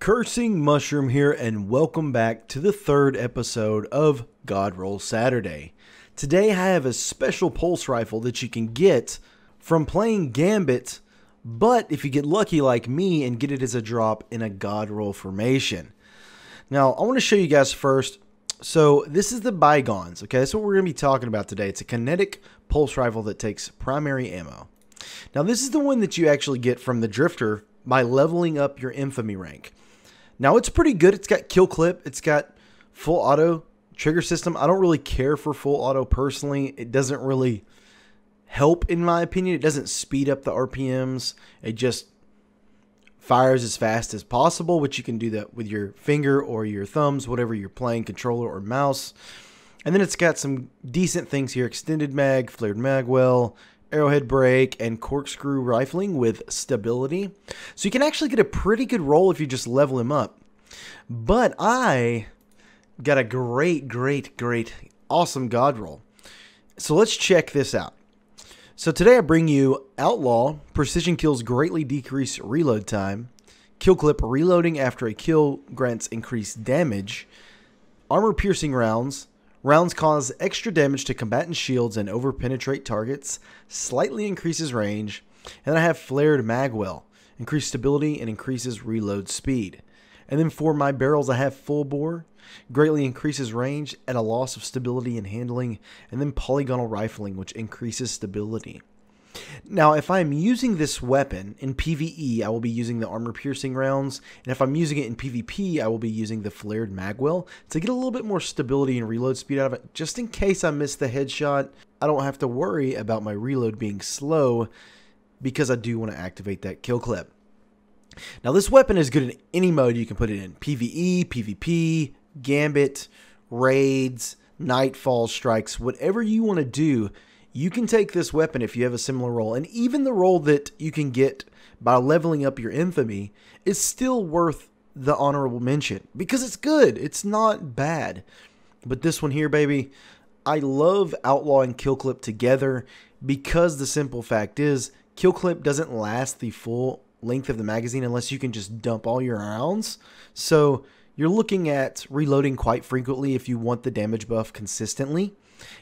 Cursing Mushroom here, and welcome back to the third episode of God Roll Saturday. Today I have a special pulse rifle that you can get from playing Gambit, but if you get lucky like me and get it as a drop in a God Roll formation. Now I want to show you guys first. So this is the Bygones, okay? That's what we're going to be talking about today. It's a kinetic pulse rifle that takes primary ammo. Now this is the one that you actually get from the Drifter by leveling up your infamy rank. Now it's pretty good. It's got kill clip. It's got full auto trigger system. I don't really care for full auto personally. It doesn't really help in my opinion. It doesn't speed up the RPMs. It just fires as fast as possible, which you can do that with your finger or your thumbs, whatever you're playing, controller or mouse. And then it's got some decent things here. Extended mag, flared magwell, arrowhead break, and corkscrew rifling with stability. So you can actually get a pretty good roll if you just level him up. But I got a great, awesome God roll. So let's check this out. So today I bring you Outlaw. Precision kills greatly decrease reload time. Kill clip, reloading after a kill grants increased damage. Armor piercing rounds. Rounds cause extra damage to combatant shields and over-penetrate targets, slightly increases range, and then I have Flared Magwell, increased stability and increases reload speed. And then for my barrels I have Full Bore, greatly increases range at a loss of stability and handling, and then Polygonal Rifling, which increases stability. Now, if I'm using this weapon in PvE, I will be using the armor-piercing rounds, and if I'm using it in PvP, I will be using the Flared Magwell to get a little bit more stability and reload speed out of it. Just in case I miss the headshot, I don't have to worry about my reload being slow because I do want to activate that kill clip. Now, this weapon is good in any mode you can put it in. PvE, PvP, Gambit, Raids, Nightfall Strikes, whatever you want to do. You can take this weapon if you have a similar role, and even the role that you can get by leveling up your infamy is still worth the honorable mention because it's good. It's not bad. But this one here, baby, I love Outlaw and Kill Clip together because the simple fact is Kill Clip doesn't last the full length of the magazine unless you can just dump all your rounds. So you're looking at reloading quite frequently if you want the damage buff consistently.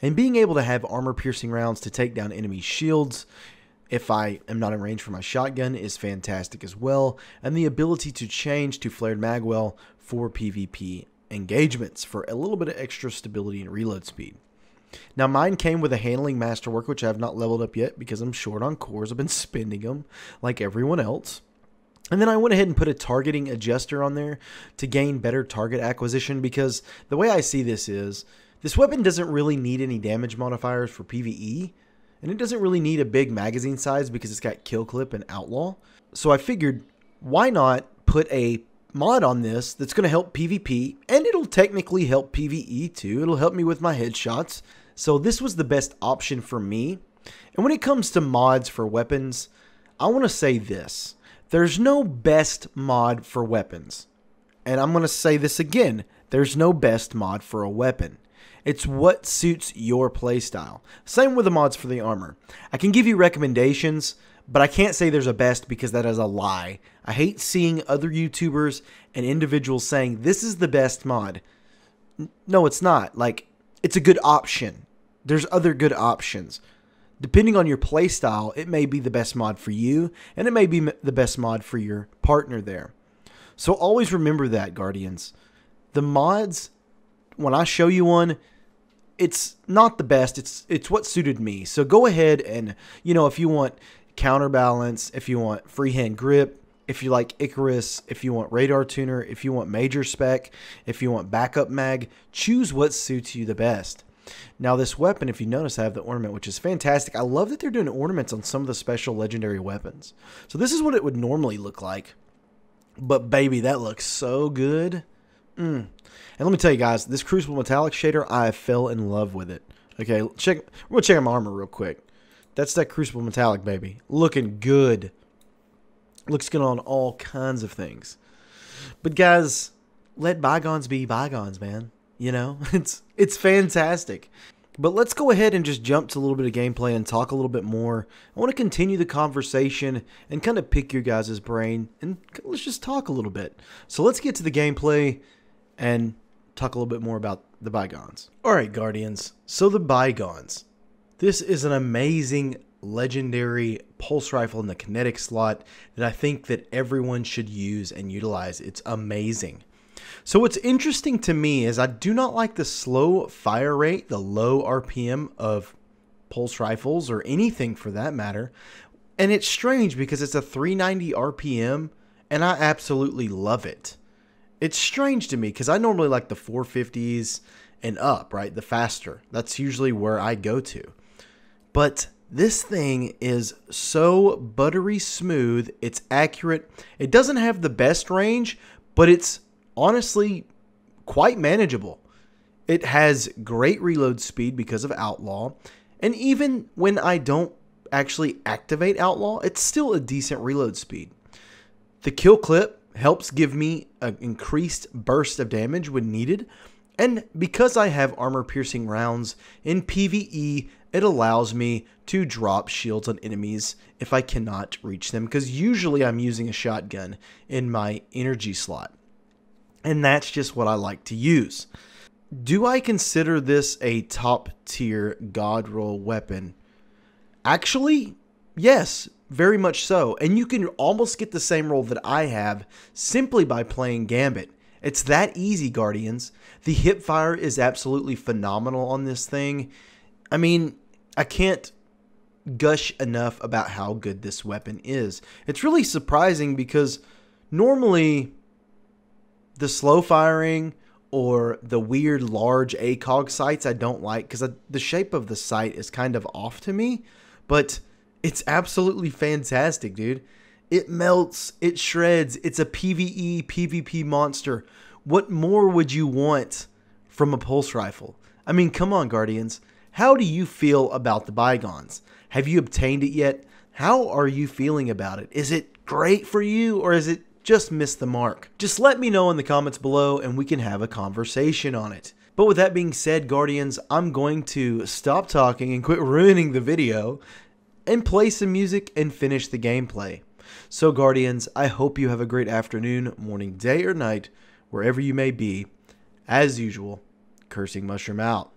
And being able to have armor-piercing rounds to take down enemy shields if I am not in range for my shotgun is fantastic as well. And the ability to change to Flared Magwell for PvP engagements for a little bit of extra stability and reload speed. Now mine came with a handling masterwork, which I have not leveled up yet because I'm short on cores. I've been spending them like everyone else. And then I went ahead and put a targeting adjuster on there to gain better target acquisition because the way I see this is this weapon doesn't really need any damage modifiers for PvE, and it doesn't really need a big magazine size because it's got Kill Clip and Outlaw. So I figured, why not put a mod on this that's going to help PvP, and it'll technically help PvE too. It'll help me with my headshots. So this was the best option for me. And when it comes to mods for weapons, I want to say this. There's no best mod for weapons. And I'm going to say this again. There's no best mod for a weapon. It's what suits your playstyle. Same with the mods for the armor. I can give you recommendations, but I can't say there's a best because that is a lie. I hate seeing other YouTubers and individuals saying this is the best mod. No, it's not. Like, it's a good option. There's other good options. Depending on your playstyle, it may be the best mod for you, and it may be the best mod for your partner there. So always remember that, Guardians. The mods, when I show you one, it's not the best. It's what suited me. So go ahead and, you know, if you want counterbalance, if you want freehand grip, if you like Icarus, if you want radar tuner, if you want major spec, if you want backup mag, choose what suits you the best. Now this weapon, if you notice, I have the ornament, which is fantastic. I love that they're doing ornaments on some of the special legendary weapons. So this is what it would normally look like. But baby, that looks so good. And let me tell you guys, this Crucible Metallic shader, I fell in love with it. Okay, we're going to check my armor real quick. That's that Crucible Metallic, baby. Looking good. Looks good on all kinds of things. But guys, let bygones be bygones, man. You know, it's fantastic. But let's go ahead and just jump to a little bit of gameplay and talk a little bit more. I want to continue the conversation and kind of pick your guys' brain, and let's just talk a little bit. So let's get to the gameplay and talk a little bit more about the Bygones. Alright, Guardians, so the Bygones. This is an amazing, legendary pulse rifle in the kinetic slot that I think that everyone should use and utilize. It's amazing. So what's interesting to me is I do not like the slow fire rate, the low RPM of pulse rifles or anything for that matter. And it's strange because it's a 390 RPM and I absolutely love it. It's strange to me because I normally like the 450s and up, right? The faster. That's usually where I go to. But this thing is so buttery smooth. It's accurate. It doesn't have the best range, but it's honestly quite manageable. It has great reload speed because of Outlaw. And even when I don't actually activate Outlaw, it's still a decent reload speed. The kill clip helps give me an increased burst of damage when needed. And because I have armor piercing rounds in PvE, it allows me to drop shields on enemies if I cannot reach them, because usually I'm using a shotgun in my energy slot. And that's just what I like to use. Do I consider this a top tier god roll weapon? Actually, yes, very much so. And you can almost get the same roll that I have simply by playing Gambit. It's that easy, Guardians. The hip fire is absolutely phenomenal on this thing. I mean, I can't gush enough about how good this weapon is. It's really surprising because normally the slow firing or the weird large ACOG sights I don't like because the shape of the sight is kind of off to me, but it's absolutely fantastic, dude. It melts, it shreds, it's a PvE, PvP monster. What more would you want from a pulse rifle? I mean, come on, Guardians. How do you feel about the Bygones? Have you obtained it yet? How are you feeling about it? Is it great for you or is it just missed the mark? Just let me know in the comments below and we can have a conversation on it. But with that being said, Guardians, I'm going to stop talking and quit ruining the video and play some music and finish the gameplay. So Guardians, I hope you have a great afternoon, morning, day, or night, wherever you may be. As usual, Cursing Mushroom out.